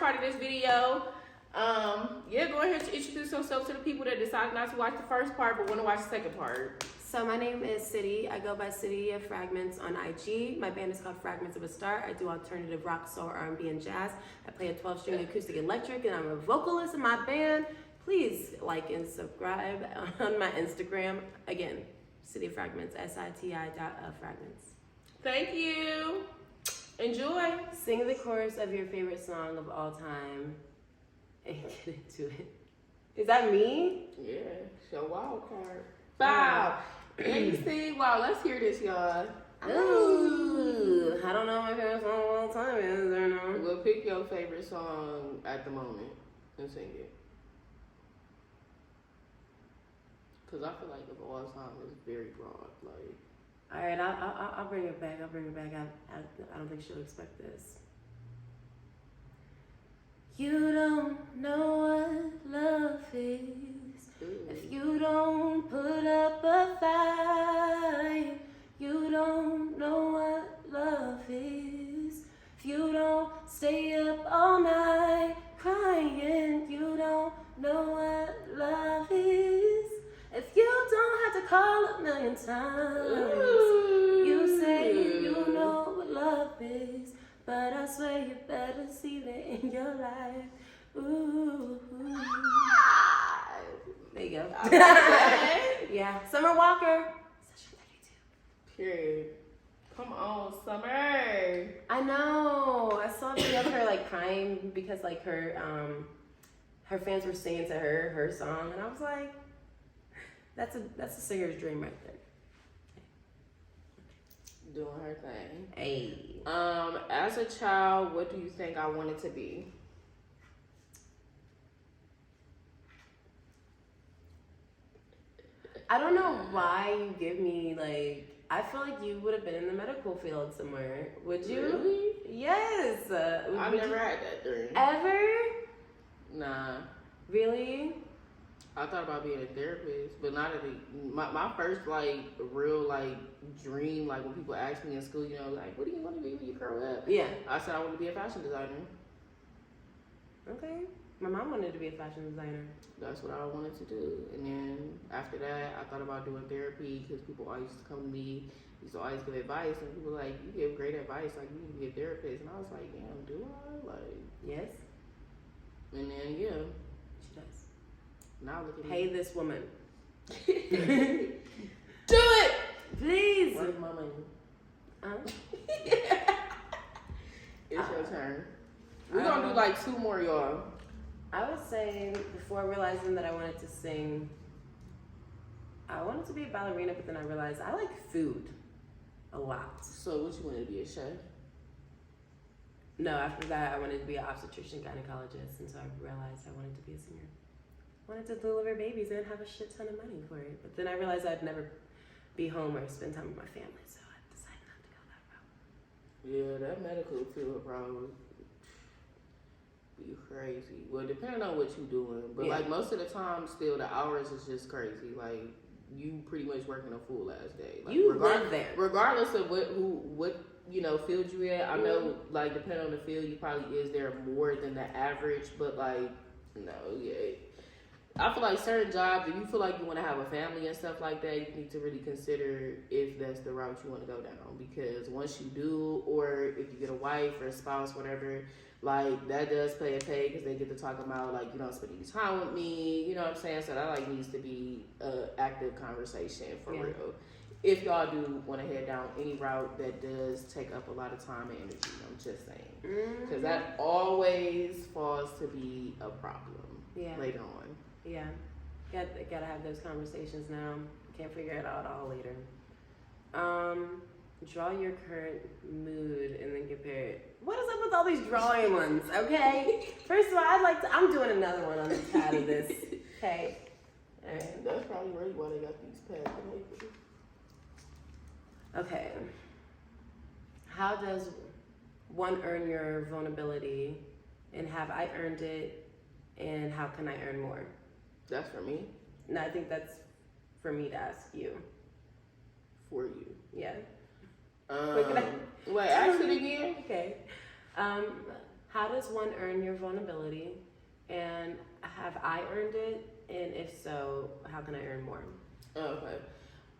part of this video. Yeah, go ahead and introduce yourself to the people that decided not to watch the first part but want to watch the second part. So my name is Siti. I go by Siti of Fragments on IG. My band is called Fragments of a Star. I do alternative rock, soul, R&B, and jazz. I play a 12-string acoustic electric, and I'm a vocalist in my band. Please like and subscribe on my Instagram. Again, Siti of Fragments, SITI.fragments. Thank you. Enjoy. Sing the chorus of your favorite song of all time and get into it. Is that me? Yeah, it's your wild card. Wow. AC. Wow, let's hear this, y'all. Ooh, I don't know what my favorite song of all time is, or no. Well, pick your favorite song at the moment and sing it. Because I feel like of all time is very broad. Like, all right, I'll bring it back. I don't think she'll expect this. You don't know what love is if you don't put up a fight. You don't know what love is if you don't stay up all night crying. You don't know what love is if you don't have to call a million times. You say you know what love is, but I swear you better see that in your life. Ooh. There you go. okay. Yeah. Summer Walker. Session 32. Period. Come on, Summer. I know. I saw a video of her like crying because like her fans were singing to her song, and I was like, that's a singer's dream right there. Doing her thing. Hey. As a child, what do you think I wanted to be? I don't know why you give me like. I feel like you would have been in the medical field somewhere. Would you? Really? Yes. I've never had that dream. Ever? Nah. Really? I thought about being a therapist, but not my first like real like dream, like when people ask me in school, you know, like, what do you want to be when you grow up? Yeah. I said I want to be a fashion designer. Okay. My mom wanted to be a fashion designer. That's what I wanted to do. And then after that, I thought about doing therapy because people always used to come to me, used to always give advice, and people were like, you give great advice, like you need to be a therapist. And I was like, damn, do I? Like, Yes. and then yeah. She does. Now look at Pay me. this woman. Do it! Please. Where's my money? It's your turn. We're gonna do like two more, y'all. I was saying before realizing that I wanted to sing, I wanted to be a ballerina, but then I realized I like food a lot. So what you want to be, a chef? No, after that I wanted to be an obstetrician gynecologist, and so I realized I wanted to be a singer. I wanted to deliver babies and have a shit ton of money for it. But then I realized I'd never be home or spend time with my family, so I decided not to go that route. Yeah, that medical field probably be crazy. Well, depending on what you're doing, but Yeah. like most of the time, still the hours is just crazy. Like you pretty much working a full ass day. Like, You live there. regardless of what you know field you at. I know like depending on the field, you probably is there more than the average, but like no, yeah. I feel like certain jobs, if you feel like you want to have a family and stuff like that, you need to really consider if that's the route you want to go down. Because once you do, or if you get a wife or a spouse, whatever, like that does play a pay because they get to talk about like you don't spend any time with me. You know what I'm saying? So that like needs to be an active conversation for real. If y'all do want to head down any route that does take up a lot of time and energy, I'm just saying, because that always falls to be a problem later on. Yeah, gotta have those conversations now. Can't figure it out all later. Draw your current mood and then compare it. What is up with all these drawing ones? Okay. First of all, I'm doing another one on the side of this. Okay. All right. That's probably really why they got these pads. Okay. How does one earn your vulnerability, and have I earned it, and how can I earn more? That's for me. No, I think that's for me to ask you. For you. Yeah. Wait, ask it again. Okay. How does one earn your vulnerability? And have I earned it? And if so, how can I earn more? Okay.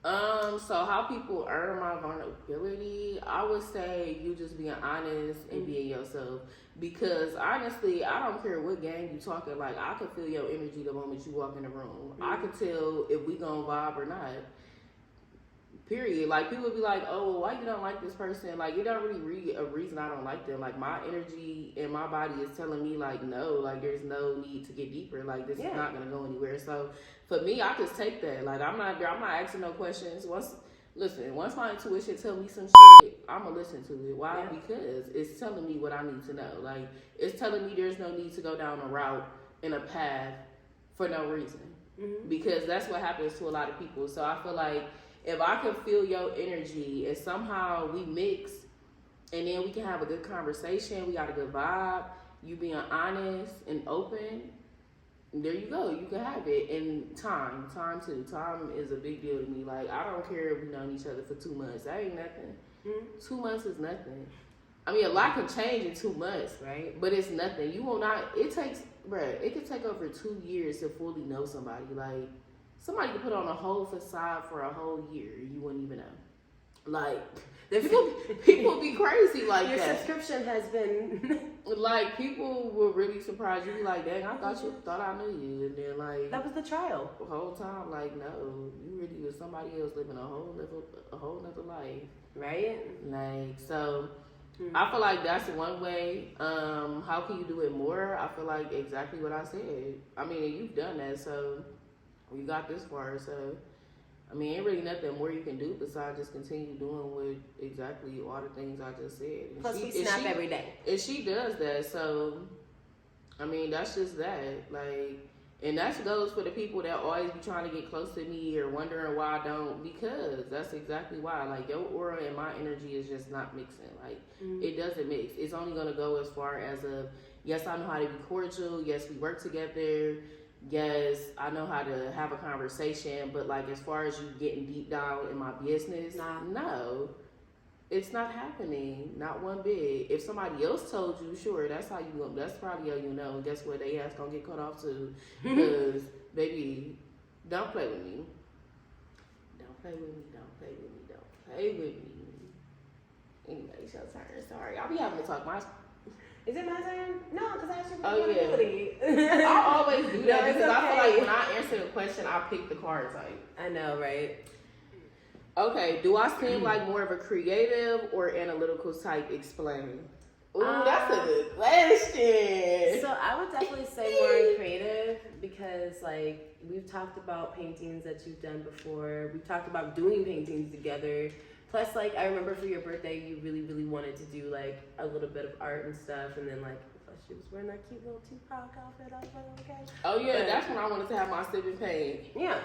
So how people earn my vulnerability, I would say you just being honest and being yourself. Because honestly, I don't care what game you talking. Like, I can feel your energy the moment you walk in the room. I can tell if we gonna vibe or not. Period. Like, people be like, oh, why you don't like this person? Like, it don't really a reason I don't like them. Like, my energy and my body is telling me, like, no, like, there's no need to get deeper. Like, this is not gonna go anywhere. So for me, I just take that. Like, I'm not asking no questions. Once my intuition tell me some shit, I'ma listen to it. Why? Because it's telling me what I need to know. Like, it's telling me there's no need to go down a route in a path for no reason. Because that's what happens to a lot of people. So I feel like if I can feel your energy and somehow we mix and then we can have a good conversation, we got a good vibe, you being honest and open, there you go. You can have it. And time too. Time is a big deal to me. Like, I don't care if we known each other for 2 months. That ain't nothing. 2 months is nothing. I mean, a lot can change in 2 months, right? But it's nothing. You will not, it can take over 2 years to fully know somebody. Like, somebody could put on a whole facade for a whole year. You wouldn't even know. Like, people be crazy like Your that. Your subscription has been... Like, people will really surprise you. Like, dang, I thought I knew you. And then, like... That was the trial. The whole time, like, no. You really was somebody else living a whole nother life. Right? Like, so... I feel like that's one way. How can you do it more? I feel like exactly what I said. I mean, you've done that, so... You got this far, so I mean, ain't really nothing more you can do besides just continue doing with exactly all the things I just said. And plus, we snap every day. And she does that, so I mean, that's just that. Like, and that goes for the people that always be trying to get close to me or wondering why I don't, because that's exactly why. Like, your aura and my energy is just not mixing. Like, it doesn't mix. It's only gonna go as far as yes, I know how to be cordial. Yes, we work together. Yes, I know how to have a conversation, but like, as far as you getting deep down in my business, no, it's not happening. Not one bit. If somebody else told you, sure, that's probably how you know. And guess what? They ass gonna get cut off too. Because, baby, don't play with me. Don't play with me. Don't play with me. Don't play with me. Anyway, it's your turn. Sorry. I'll be having to talk my... Is it my turn? No, because I asked you for vulnerability. I always do that because I feel like when I answer the question, I pick the card type. I know, right? Okay, do I seem like more of a creative or analytical type? Explain. Ooh, that's a good question. So I would definitely say more creative because, like, we've talked about paintings that you've done before. We've talked about doing paintings together. Plus, like, I remember for your birthday, you really, really wanted to do, like, a little bit of art and stuff. And then, like, plus she was wearing that cute little Tupac outfit. I was like, okay. Oh, yeah, but that's when I wanted to have my sip and paint. Yeah.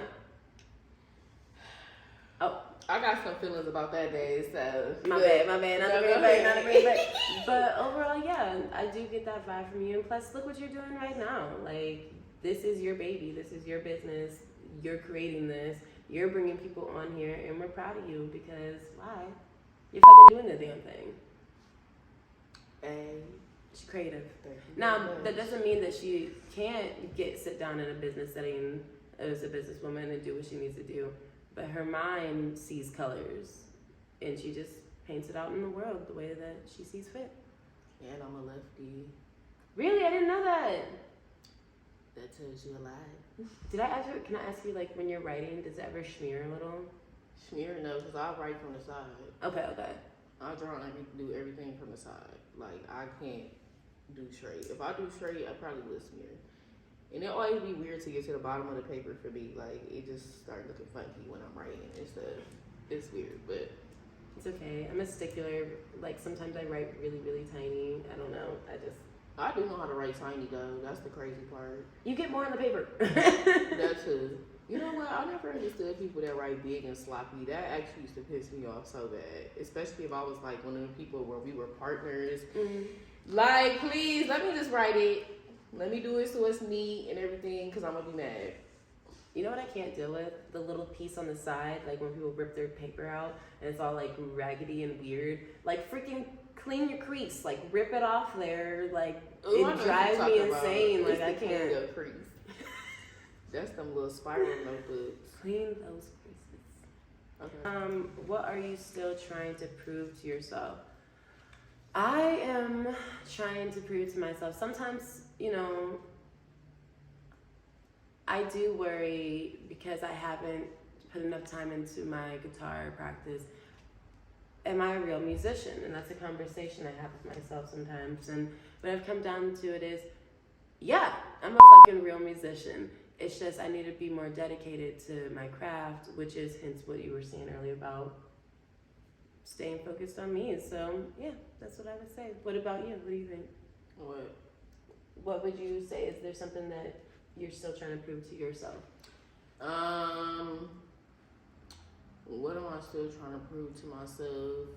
Oh. I got some feelings about that day, so. My bad. Not a great bag. But overall, yeah, I do get that vibe from you. And plus, look what you're doing right now. Like, this is your baby. This is your business. You're creating this. You're bringing people on here, and we're proud of you because why? You're fucking doing the damn thing. And she's creative. Now, that doesn't mean that she can't sit down in a business setting as a businesswoman and do what she needs to do. But her mind sees colors, and she just paints it out in the world the way that she sees fit. And I'm a lefty. Really? I didn't know that. That tells you a lot. Can I ask you, like, when you're writing, does it ever smear a little? Smear, no, because I write from the side. Okay. I draw and do everything from the side. Like, I can't do straight. If I do straight, I probably would smear. And it always be weird to get to the bottom of the paper for me. Like, it just starts looking funky when I'm writing and stuff. It's weird, but... It's okay. I'm a stickler. Like, sometimes I write really, really tiny. I don't know. I do know how to write tiny, though. That's the crazy part. You get more on the paper. That too. You know what? I never understood people that write big and sloppy. That actually used to piss me off so bad. Especially if I was, like, one of the people where we were partners. Mm-hmm. Like, please, let me just write it. Let me do it so it's neat and everything, because I'm going to be mad. You know what I can't deal with? The little piece on the side, like when people rip their paper out and it's all like raggedy and weird. Like, freaking clean your crease, like rip it off there, like Ooh, it drives me insane. Like I can't. Your crease. That's them little spiral notebooks. Clean those creases. Okay. What are you still trying to prove to yourself? I am trying to prove to myself. Sometimes, you know, I do worry because I haven't put enough time into my guitar practice. Am I a real musician? And that's a conversation I have with myself sometimes. And what I've come down to it is, yeah, I'm a fucking real musician. It's just I need to be more dedicated to my craft, which is hence what you were saying earlier about staying focused on me. So yeah, that's what I would say. What about you? What do you think? What would you say? Is there something that you're still trying to prove to yourself? What am I still trying to prove to myself?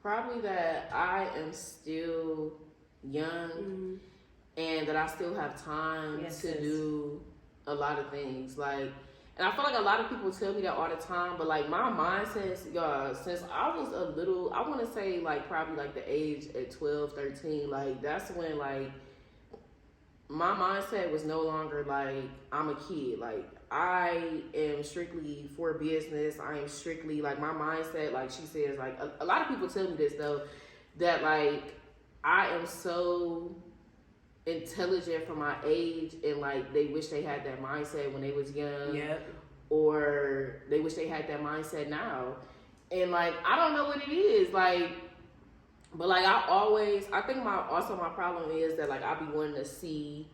Probably that I am still young and that I still have time to do a lot of things. Like, and I feel like a lot of people tell me that all the time, but like my mindset, y'all, since I was a little, I want to say like probably like the age at 12, 13, like that's when like my mindset was no longer like I'm a kid. Like I am strictly for business. I am strictly like my mindset, like she says, like a lot of people tell me this though, that like I am so intelligent for my age and like they wish they had that mindset when they was young. Yep. Or they wish they had that mindset now. And like I don't know what it is, like, but like I think my problem is that like I be wanting to see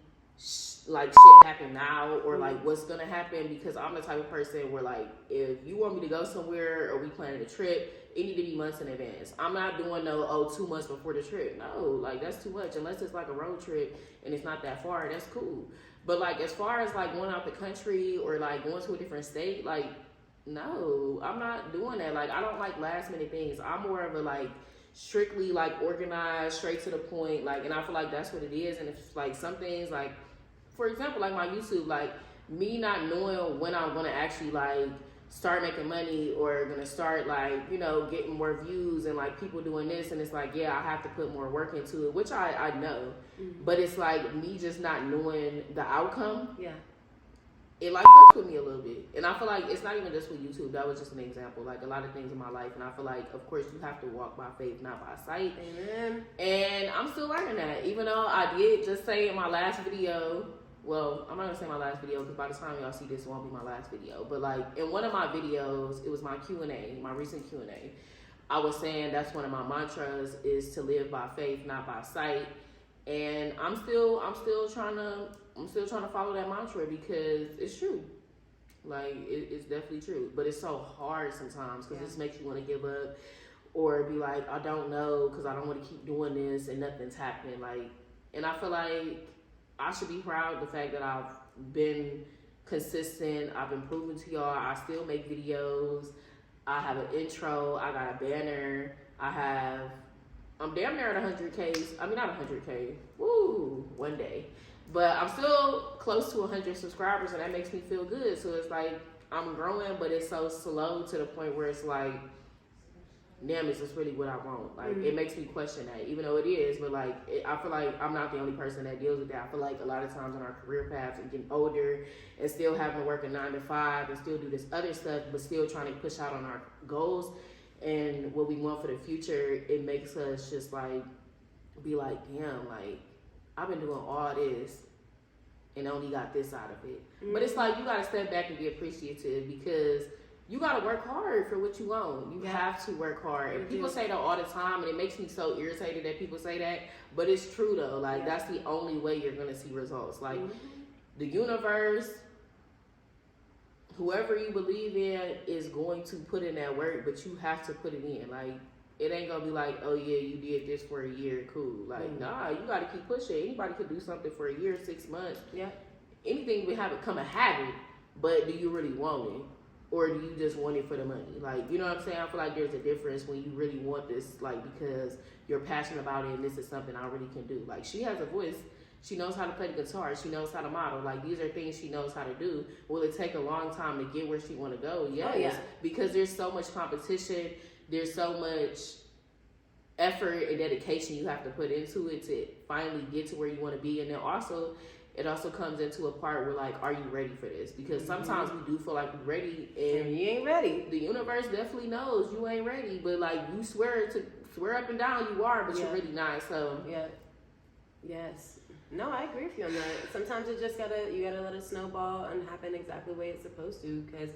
like shit happen now or like what's gonna happen, because I'm the type of person where like if you want me to go somewhere or we planning a trip, it need to be months in advance. I'm not doing no 2 months before the trip. No, like that's too much. Unless it's like a road trip and it's not that far, that's cool. But like as far as like going out the country or like going to a different state, like no, I'm not doing that. Like I don't like last minute things. I'm more of a like strictly like organized, straight to the point, like, and I feel like that's what it is. And if like some things, like for example, like my YouTube, like me not knowing when I'm gonna actually like start making money or gonna start like, you know, getting more views and like people doing this, and it's like, yeah, I have to put more work into it, which I know, but it's like me just not knowing the outcome. Yeah. It like fucks with me a little bit. And I feel like it's not even just with YouTube. That was just an example. Like a lot of things in my life. And I feel like, of course, you have to walk by faith, not by sight. Amen. And I'm still learning that. Even though I did just say in my last video, well, I'm not going to say my last video because by the time y'all see this, it won't be my last video. But like in one of my videos, it was my Q&A, my recent Q&A. I was saying that's one of my mantras is to live by faith, not by sight. And I'm still trying to follow that mantra because it's true. Like it's definitely true, but it's so hard sometimes because it just makes you want to give up or be like, I don't know because I don't want to keep doing this and nothing's happening. Like, and I feel like I should be proud of the fact that I've been consistent. I've been proving to y'all. I still make videos. I have an intro. I got a banner. I'm damn near at 100K. I mean, not 100K. Woo, one day. But I'm still close to 100 subscribers, and that makes me feel good. So it's like I'm growing, but it's so slow to the point where it's like, damn, is this really what I want? Like, it makes me question that, even though it is. But like, I feel like I'm not the only person that deals with that. I feel like a lot of times in our career paths and getting older and still having to work a 9 to 5 and still do this other stuff, but still trying to push out on our goals and what we want for the future, it makes us just like be like, damn, like I've been doing all this and only got this out of it. But it's like you gotta step back and be appreciative because you gotta work hard for what you want. You have to work hard. And people say that all the time, and it makes me so irritated that people say that. But it's true though. Like that's the only way you're gonna see results. Like the universe, whoever you believe in is going to put in that work, but you have to put it in. Like, it ain't gonna be like, oh yeah, you did this for a year, cool. Like, nah, you gotta keep pushing. Anybody could do something for a year, 6 months. Yeah. Anything would have become a habit, but do you really want it? or do you just want it for the money? Like, you know what I'm saying? I feel like there's a difference when you really want this, like, because you're passionate about it and this is something I really can do. Like, she has a voice. She knows how to play the guitar. She knows how to model. Like, these are things she knows how to do. Will it take a long time to get where she want to go? Yes. Oh, yeah. Because there's so much competition. There's so much effort and dedication you have to put into it to finally get to where you want to be. And then also, it also comes into a part where, like, are you ready for this? Because sometimes we do feel like we're ready, and you ain't ready. The universe definitely knows you ain't ready, but, like, you swear up and down you are, but you're really not. So yes. No, I agree with you on that. Sometimes it just you gotta let it snowball and happen exactly the way it's supposed to, because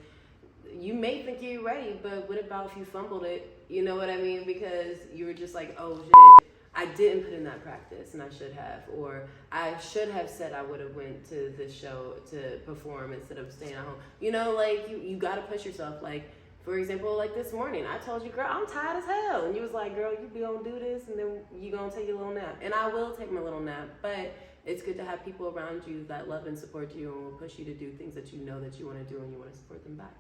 you may think you're ready, but what about if you fumbled it? You know what I mean? Because you were just like, oh shit, I didn't put in that practice and I should have, or I should have said I would have went to this show to perform instead of staying at home. You know, like you gotta push yourself. Like, for example, like this morning, I told you, girl, I'm tired as hell. And you was like, girl, you be gonna do this and then you gonna take a little nap. And I will take my little nap, but it's good to have people around you that love and support you and will push you to do things that you know that you want to do and you want to support them back.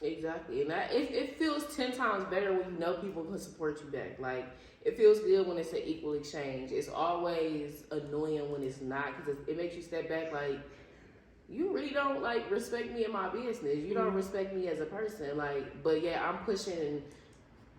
Exactly. And it feels 10 times better when you know people can support you back. Like, it feels good when it's an equal exchange. It's always annoying when it's not, because it makes you step back like, you really don't, like, respect me in my business. You don't respect me as a person. Like, but yeah, I'm pushing and,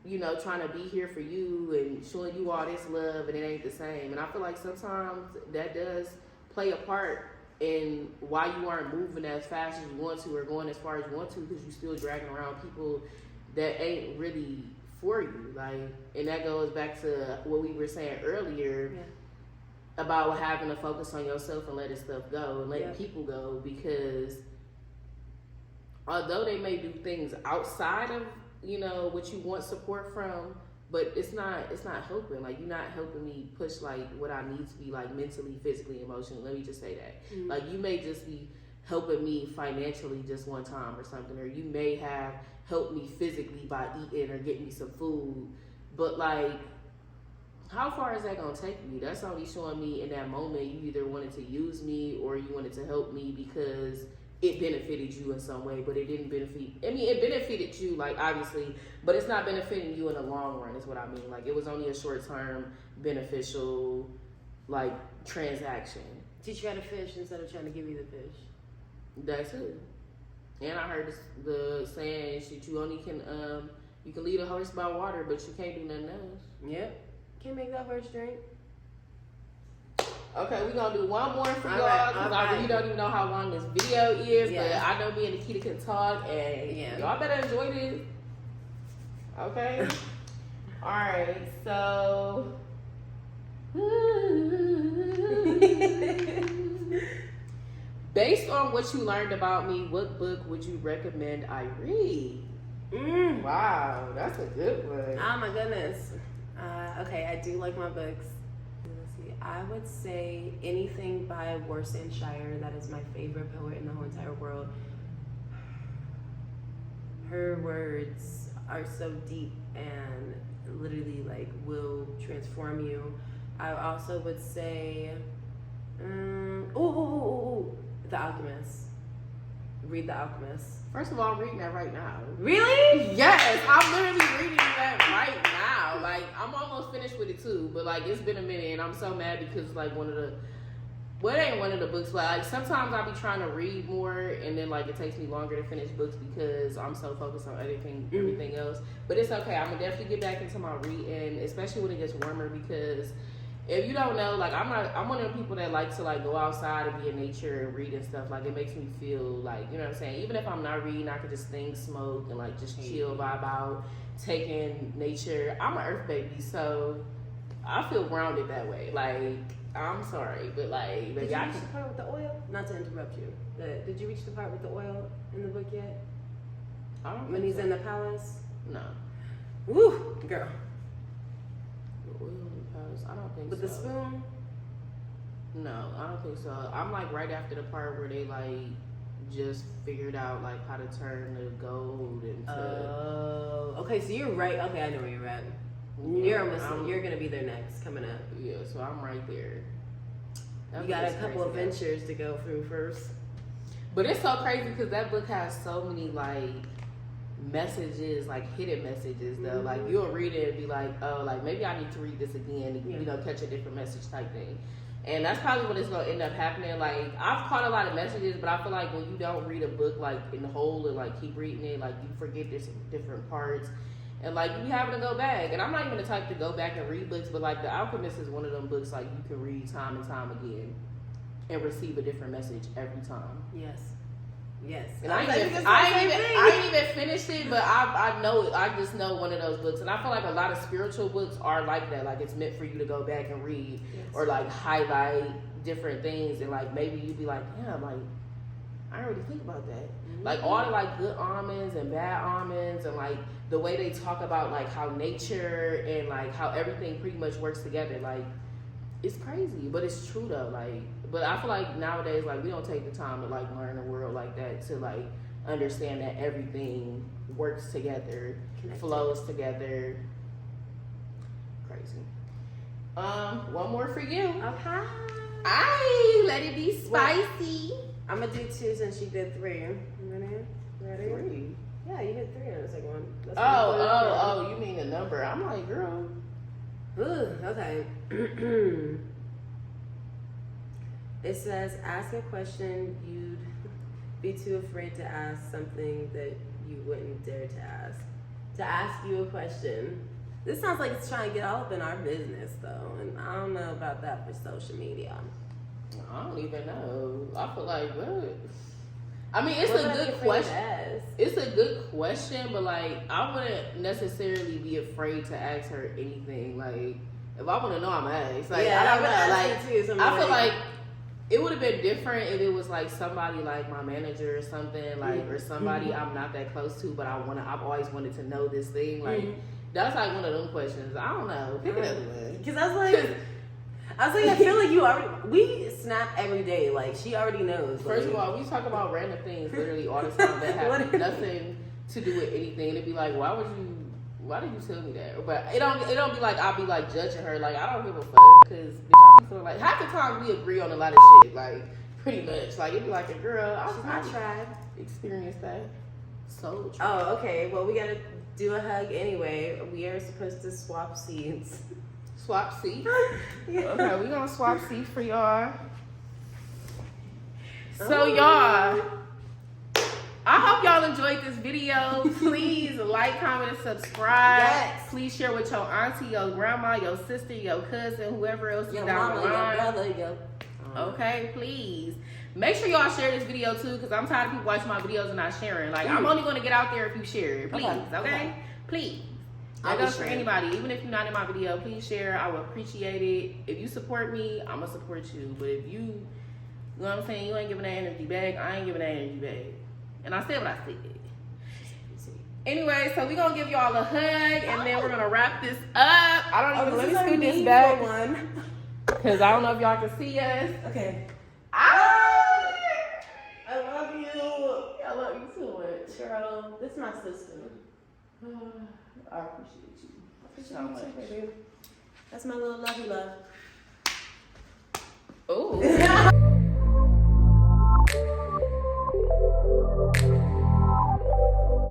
you know, trying to be here for you and showing you all this love, and it ain't the same. And I feel like sometimes that does play a part in why you aren't moving as fast as you want to or going as far as you want to, because you still dragging around people that ain't really for you. Like, and that goes back to what we were saying earlier. About having to focus on yourself and letting stuff go and letting people go, because although they may do things outside of, you know, what you want support from, but it's not helping. Like, you're not helping me push, like, what I need to be, like, mentally, physically, emotionally. Let me just say that. Like, you may just be helping me financially just one time or something, or you may have helped me physically by eating or getting me some food, but, like, how far is that going to take me? That's only showing me in that moment you either wanted to use me or you wanted to help me because it benefited you in some way, but it didn't benefit. I mean, it benefited you, like, obviously, but it's not benefiting you in the long run is what I mean. Like, it was only a short-term beneficial, like, transaction. Teach you how to fish instead of trying to give you the fish. That's it. And I heard the saying that you only can, you can lead a horse by water, but you can't do nothing else. Yep. Can't make that horse drink. Okay, we're gonna do one more for y'all, because I really don't even know how long this video is, but I know me and Nikkita can talk, and y'all better enjoy this. Okay? Alright, so based on what you learned about me, what book would you recommend I read? Wow, that's a good one. Oh my goodness. Okay, I do like my books. Let's see. I would say anything by Worcestershire. That is my favorite poet in the whole entire world. Her words are so deep and literally, like, will transform you. I also would say, The Alchemist. Read The Alchemist. First of all, I'm reading that right now. Really? Yes, I'm literally reading that right now. Like, I'm almost finished with it too, but, like, it's been a minute, and I'm so mad because, like, it ain't one of the books, but, like, sometimes I be trying to read more, and then, like, it takes me longer to finish books because I'm so focused on everything else. But it's okay. I'm gonna definitely get back into my reading, especially when it gets warmer, because if you don't know, like, I'm one of the people that like to, like, go outside and be in nature and read and stuff. Like, it makes me feel like, you know what I'm saying? Even if I'm not reading, I could just think, smoke, and, like, just chill, vibe out, take in nature. I'm an earth baby, so I feel grounded that way. Like, I'm sorry, but, like, did you reach the part with the oil? Not to interrupt you, but did you reach the part with the oil in the book yet? I don't when he's in the palace? No. Woo, girl. I don't think with so. The spoon? No, I don't think so. I'm, like, right after the part where they, like, just figured out, like, how to turn the gold into. Oh, okay. So you're right. Okay, I know where you're at. You're gonna be there next, coming up. Yeah, so I'm right there. You got a couple of ventures to go through first. But it's so crazy because that book has so many, like, messages, like hidden messages though. Like you'll read it and be like, oh, like maybe I need to read this again, you know, catch a different message type thing. And that's probably what is gonna end up happening. Like I've caught a lot of messages, but I feel like when you don't read a book like in whole and like keep reading it, like you forget this different parts. And like you having to go back. And I'm not even the type to go back and read books, but like The Alchemist is one of them books like you can read time and time again and receive a different message every time. Yes. Yes. And I ain't even finished it, but I know it. I just know one of those books. And I feel like a lot of spiritual books are like that. Like it's meant for you to go back and read or like highlight different things, and like maybe you'd be like, damn, like I didn't really think about that. Like all the like good almonds and bad almonds, and like the way they talk about like how nature and like how everything pretty much works together. Like it's crazy, but it's true though. Like, but I feel like nowadays, like we don't take the time to like learn the world like that, to like understand that everything works together, flows together. Crazy. One more for you. Okay. Let it be spicy. I'm gonna do 2 since you did 3. Ready? 3. Yeah, you did 3 on the second one. Oh, you mean the number? I'm like, girl. Ooh, okay. It says, ask a question you'd be too afraid to ask, something that you wouldn't dare to ask. To ask you a question. This sounds like it's trying to get all up in our business, though, and I don't know about that for social media. I don't even know. I feel like, what? I mean, it's a good question. It's a good question, but like, I wouldn't necessarily be afraid to ask her anything. Like, if I want to know, I'm asked. Like, yeah, I don't know. Like, too, I feel like it would have been different if it was like somebody like my manager or something, like, or somebody I'm not that close to, but I've always wanted to know this thing. Like, that's like one of them questions. I don't know. Pick another one. Because I was like, I feel like you already, we snap every day. Like, she already knows. First of all, we talk about random things literally all the time that have nothing to do with anything. It'd be like, why did you tell me that? But it don't be like, I'll be like judging her. Like, I don't give a fuck. Because, bitch, I be feeling like, half the time we agree on a lot of shit. Like, pretty much. Like, it'd be like a girl. I tried. Experience that. So true. Oh, okay. Well, we gotta do a hug anyway. We are supposed to swap seats. Swap seats? Yeah. Okay, we're gonna swap seats for y'all. So y'all, I hope y'all enjoyed this video. Please like, comment, and subscribe. Yes. Please share with your auntie, your grandma, your sister, your cousin, whoever else is your down mama, the line. your brother, your... Okay, please. Make sure y'all share this video too, because I'm tired of people watching my videos and not sharing. Like, I'm only going to get out there if you share it. Please, okay? Please. That goes for anybody. Even if you're not in my video, please share. I would appreciate it. If you support me, I'm going to support you. But if you know what I'm saying, you ain't giving that energy back, I ain't giving that energy back. And I said what I said. Anyway, so we're going to give y'all a hug, and then we're going to wrap this up. I don't even, let me scoot this back. Because I don't know if y'all can see us. Okay. I love you. I love you too much. Girl, this is my sister. I appreciate you. So much. Baby. That's my little lovey love. Oh.